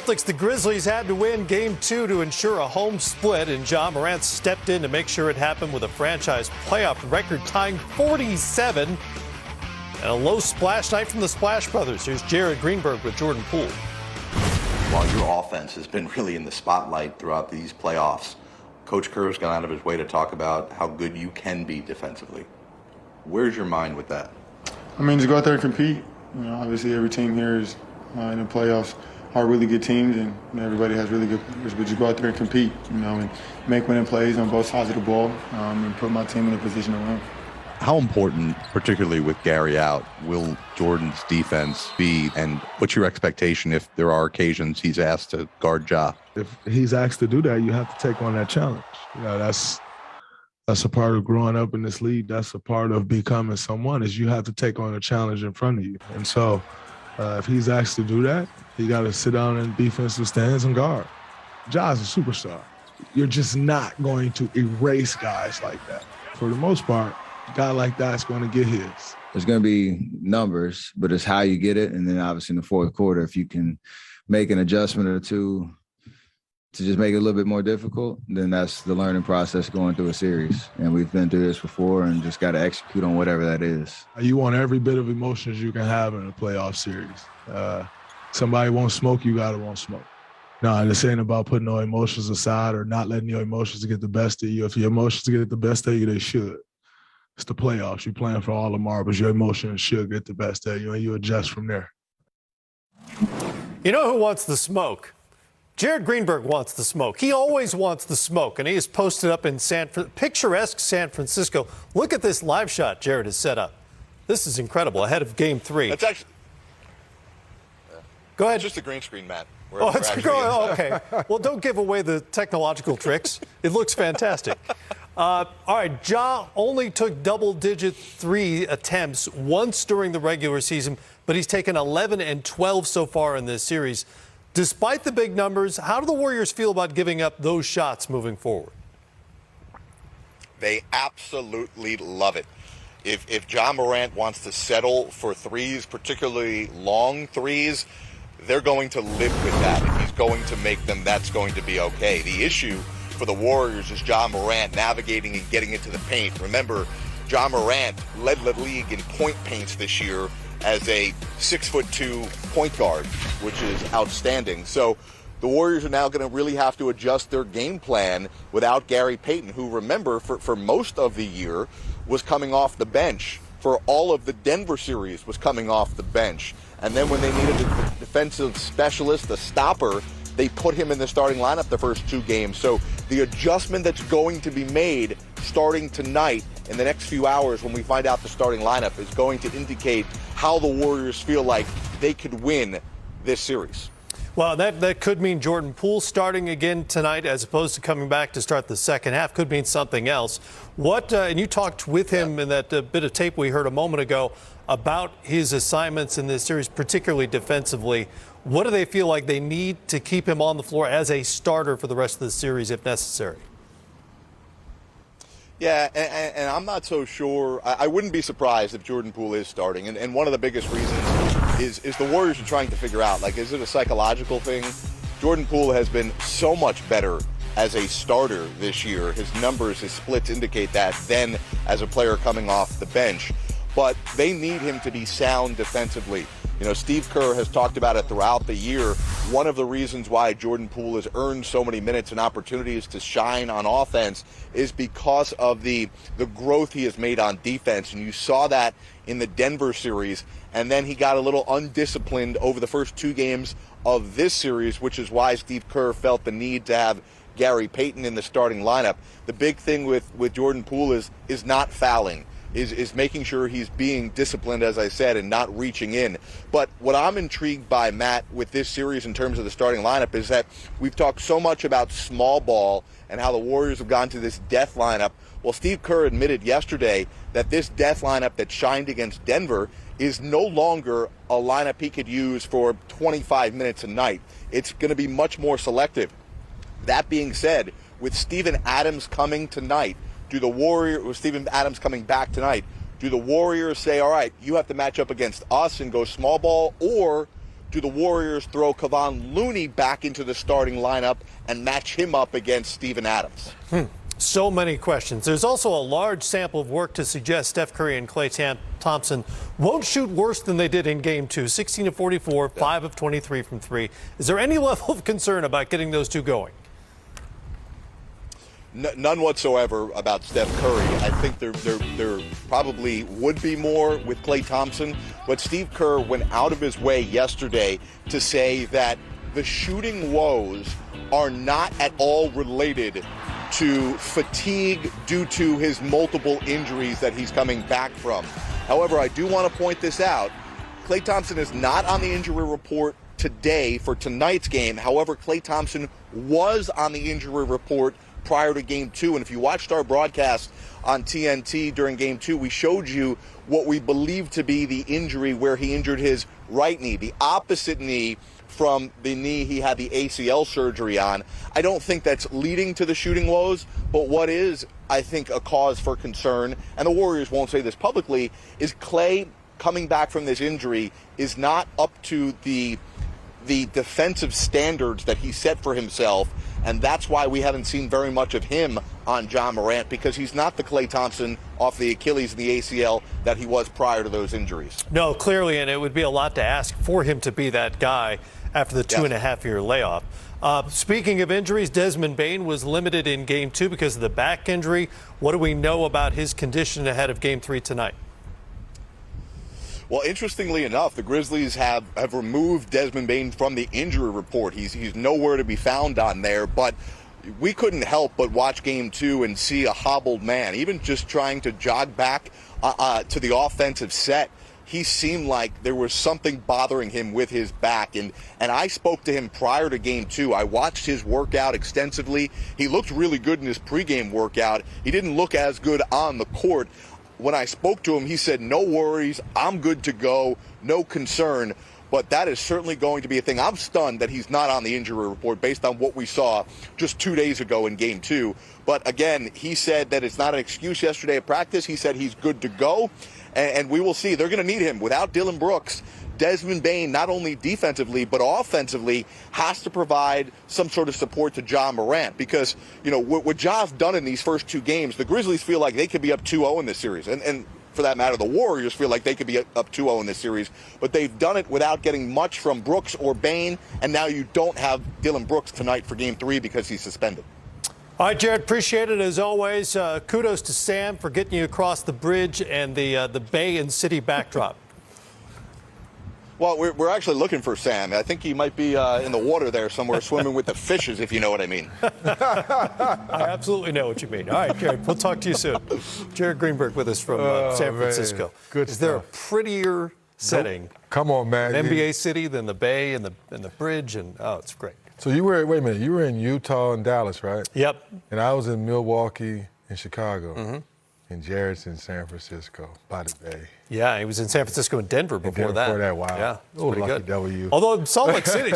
Celtics, the Grizzlies had to win Game 2 to ensure a home split, and Ja Morant stepped in to make sure it happened with a franchise playoff record-tying 47. And a low splash night from the Splash Brothers. Here's Jared Greenberg with Jordan Poole. While your offense has been really in the spotlight throughout these playoffs, Coach Kerr's gone out of his way to talk about how good you can be defensively. Where's your mind with that? I mean, just go out there and compete. You know, obviously every team here is in the playoffs are really good teams, and everybody has really good players. But just go out there and compete, you know, and make winning plays on both sides of the ball, and put my team in a position to win. How important, particularly with Gary out, will Jordan's defense be, and what's your expectation if there are occasions he's asked to guard Ja? If he's asked to do that, you have to take on that challenge. You know, that's a part of growing up in this league. That's a part of becoming someone, is you have to take on a challenge in front of you. And so if he's asked to do that, he got to sit down in defensive stands and guard. Ja's a superstar. You're just not going to erase guys like that. For the most part, a guy like that's going to get his. There's going to be numbers, but it's how you get it. And then obviously in the fourth quarter, if you can make an adjustment or two to just make it a little bit more difficult, then that's the learning process going through a series. And we've been through this before and just got to execute on whatever that is. You want every bit of emotions you can have in a playoff series. Somebody won't smoke, you got to won't smoke. No, this ain't about putting no emotions aside or not letting your emotions get the best of you. If your emotions get the best of you, they should. It's the playoffs. You're playing for all the marbles. Your emotions should get the best of you, and you adjust from there. You know who wants the smoke? Jared Greenberg wants the smoke. He always wants the smoke, and he is posted up in picturesque San Francisco. Look at this live shot Jared has set up. This is incredible, ahead of Game 3. That's actually... Go ahead. It's just a green screen, Matt. Okay. Well, don't give away the technological tricks. It looks fantastic. All right, Ja only took double-digit 3 attempts once during the regular season, but he's taken 11 and 12 so far in this series. Despite the big numbers, how do the Warriors feel about giving up those shots moving forward? They absolutely love it. If Ja Morant wants to settle for threes, particularly long threes, they're going to live with that. If he's going to make them, that's going to be okay. The issue for the Warriors is Ja Morant navigating and getting into the paint. Remember, Ja Morant led the league in point paints this year as a 6'2" point guard, which is outstanding. So the Warriors are now going to really have to adjust their game plan without Gary Payton, who, remember, for most of the year was coming off the bench. For all of the Denver series was coming off the bench. And then when they needed a defensive specialist, a stopper, they put him in the starting lineup the first 2 games. So the adjustment that's going to be made starting tonight in the next few hours when we find out the starting lineup is going to indicate how the Warriors feel like they could win this series. Well, that could mean Jordan Poole starting again tonight as opposed to coming back to start the second half. Could mean something else. What and you talked with him in that bit of tape we heard a moment ago about his assignments in this series, particularly defensively. What do they feel like they need to keep him on the floor as a starter for the rest of the series if necessary? Yeah, and I'm not so sure. I wouldn't be surprised if Jordan Poole is starting. And one of the biggest reasons is the Warriors are trying to figure out, like, is it a psychological thing? Jordan Poole has been so much better as a starter this year. His numbers, his splits indicate that, than as a player coming off the bench. But they need him to be sound defensively. You know, Steve Kerr has talked about it throughout the year. One of the reasons why Jordan Poole has earned so many minutes and opportunities to shine on offense is because of the growth he has made on defense. And you saw that in the Denver series. And then he got a little undisciplined over the first 2 games of this series, which is why Steve Kerr felt the need to have Gary Payton in the starting lineup. The big thing with Jordan Poole is not fouling. Is making sure he's being disciplined, as I said, and not reaching in. But what I'm intrigued by, Matt, with this series in terms of the starting lineup is that we've talked so much about small ball and how the Warriors have gone to this death lineup. Well, Steve Kerr admitted yesterday that this death lineup that shined against Denver is no longer a lineup he could use for 25 minutes a night. It's going to be much more selective. That being said, with Steven Adams coming tonight, with Steven Adams coming back tonight, do the Warriors say, all right, you have to match up against us and go small ball, or do the Warriors throw Kevon Looney back into the starting lineup and match him up against Steven Adams? So many questions. There's also a large sample of work to suggest Steph Curry and Klay Thompson won't shoot worse than they did in Game 2, 16 of 44, 5 of 23 from 3. Is there any level of concern about getting those two going? None whatsoever about Steph Curry. I think there probably would be more with Klay Thompson, but Steve Kerr went out of his way yesterday to say that the shooting woes are not at all related to fatigue due to his multiple injuries that he's coming back from. However, I do want to point this out. Klay Thompson is not on the injury report today for tonight's game. However, Klay Thompson was on the injury report prior to Game 2. And if you watched our broadcast on TNT during Game 2, we showed you what we believe to be the injury where he injured his right knee, the opposite knee from the knee he had the ACL surgery on. I don't think that's leading to the shooting woes, but what is, I think, a cause for concern, and the Warriors won't say this publicly, is Klay coming back from this injury is not up to the defensive standards that he set for himself, and that's why we haven't seen very much of him on Ja Morant, because he's not the Klay Thompson off the Achilles and the ACL that he was prior to those injuries. No, clearly, and it would be a lot to ask for him to be that guy after the 2.5-year layoff. Speaking of injuries, Desmond Bane was limited in Game 2 because of the back injury. What do we know about his condition ahead of Game 3 tonight? Well, interestingly enough, the Grizzlies have removed Desmond Bane from the injury report. He's nowhere to be found on there, but we couldn't help but watch Game 2 and see a hobbled man. Even just trying to jog back to the offensive set, he seemed like there was something bothering him with his back. And I spoke to him prior to Game 2. I watched his workout extensively. He looked really good in his pregame workout. He didn't look as good on the court. When I spoke to him, he said, no worries, I'm good to go, no concern. But that is certainly going to be a thing. I'm stunned that he's not on the injury report based on what we saw just 2 days ago in Game 2. But again, he said that it's not an excuse yesterday at practice. He said he's good to go, and we will see. They're going to need him. Without Dillon Brooks, Desmond Bane, not only defensively but offensively, has to provide some sort of support to Ja Morant, because, you know, what Ja's done in these first 2 games, the Grizzlies feel like they could be up 2-0 in this series. And for that matter, the Warriors feel like they could be up 2-0 in this series. But they've done it without getting much from Brooks or Bane, and now you don't have Dillon Brooks tonight for Game 3 because he's suspended. All right, Jared, appreciate it as always. Kudos to Sam for getting you across the bridge and the Bay and City backdrop. Well, we're actually looking for Sam. I think he might be in the water there somewhere swimming with the fishes, if you know what I mean. I absolutely know what you mean. All right, Jared, we'll talk to you soon. Jared Greenberg with us from San Francisco. Good Is there a stuff. prettier setting, Come on, man. an NBA city than the Bay and the bridge? And oh, it's great. So you were, wait a minute, you were in Utah and Dallas, right? Yep. And I was in Milwaukee and Chicago. And Jared's in San Francisco by the Bay. Yeah, he was in San Francisco and Denver before that. Before that, wow. Yeah, Oh, pretty lucky good. W. Although Salt Lake City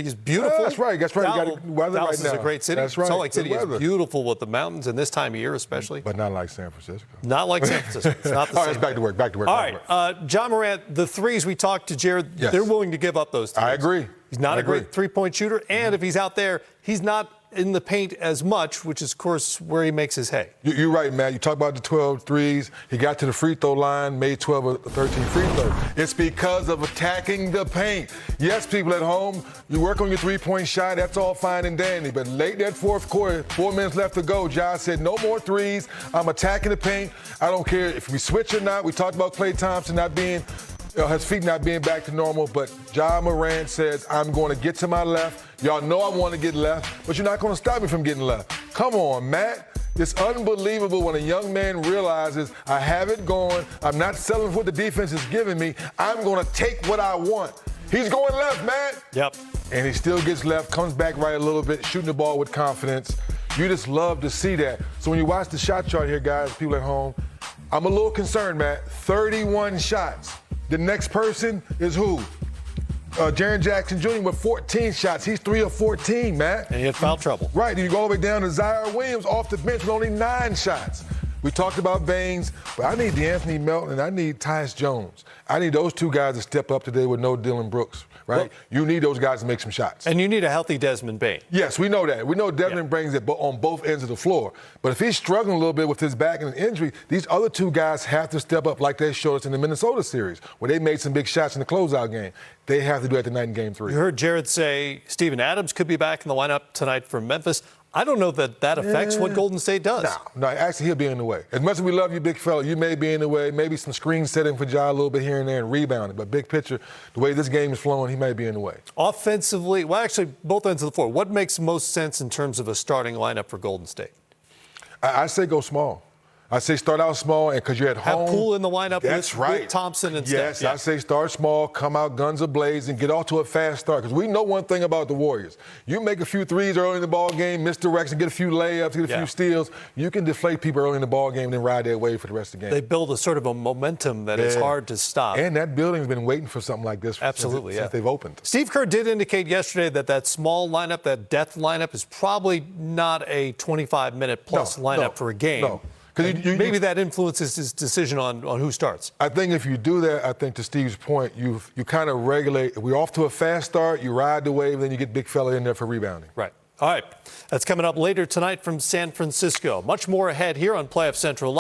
is beautiful. That's right. That's right. You got the weather Dallas right is now. a great city. That's right. Salt Lake Good City is weather. beautiful with the mountains and this time of year especially. But not like San Francisco. Not like San Francisco. It's not the All same. right, it's back to work. Back to work. All back to right, work. Ja Morant, the threes we talked to Jared, Yes. they're willing to give up those threes. I agree. He's not I a great agree. three-point shooter, and if he's out there, he's not in the paint as much, which is, of course, where he makes his hay. You're right, Matt. You talk about the 12 threes. He got to the free throw line, made 12 or 13 free throws. It's because of attacking the paint. Yes, people at home, you work on your three-point shot. That's all fine and dandy. But late that fourth quarter, 4 minutes left to go, Ja said, no more threes. I'm attacking the paint. I don't care if we switch or not. We talked about Klay Thompson not being his feet not being back to normal, but Ja Morant says, I'm going to get to my left. Y'all know I want to get left, but you're not going to stop me from getting left. Come on, Matt. It's unbelievable when a young man realizes I have it going. I'm not selling for what the defense is giving me. I'm going to take what I want. He's going left, Matt. Yep. And he still gets left, comes back right a little bit, shooting the ball with confidence. You just love to see that. So when you watch the shot chart here, guys, people at home, I'm a little concerned, Matt. 31 shots. The next person is who? Jaren Jackson Jr. with 14 shots. He's 3 of 14, Matt. And he had foul trouble. Right, you go all the way down to Zaire Williams off the bench with only 9 shots. We talked about Baines, but I need DeAnthony Melton and I need Tyus Jones. I need those two guys to step up today with no Dillon Brooks. right? Well, You need those guys to make some shots. And you need a healthy Desmond Bain. Yes, we know that. We know Desmond brings it on both ends of the floor. But if he's struggling a little bit with his back and injury, these other two guys have to step up like they showed us in the Minnesota series, where they made some big shots in the closeout game. They have to do it tonight in Game 3. You heard Jared say Steven Adams could be back in the lineup tonight from Memphis. I don't know that affects what Golden State does. No, actually, he'll be in the way. As much as we love you, big fella, you may be in the way. Maybe some screen setting for Ja a little bit here and there and rebounding. But big picture, the way this game is flowing, he may be in the way. Offensively, well, actually, both ends of the floor. What makes most sense in terms of a starting lineup for Golden State? I say go small. I say start out small, and because you're at home. Have Poole in the lineup with Thompson and Yes, Steph. Yeah. I say start small, come out guns a-blaze, and get off to a fast start. Because we know one thing about the Warriors. You make a few threes early in the ball game, misdirection, get a few layups, get a few steals. You can deflate people early in the ball game and then ride their wave for the rest of the game. They build a sort of a momentum that is hard to stop. And that building's been waiting for something like this since they've opened. Steve Kerr did indicate yesterday that small lineup, that depth lineup, is probably not a 25-minute plus lineup for a game. No. Maybe that influences his decision on who starts. I think if you do that, I think to Steve's point, you kind of regulate. If we're off to a fast start, you ride the wave, then you get big fella in there for rebounding. Right. All right. That's coming up later tonight from San Francisco. Much more ahead here on Playoff Central.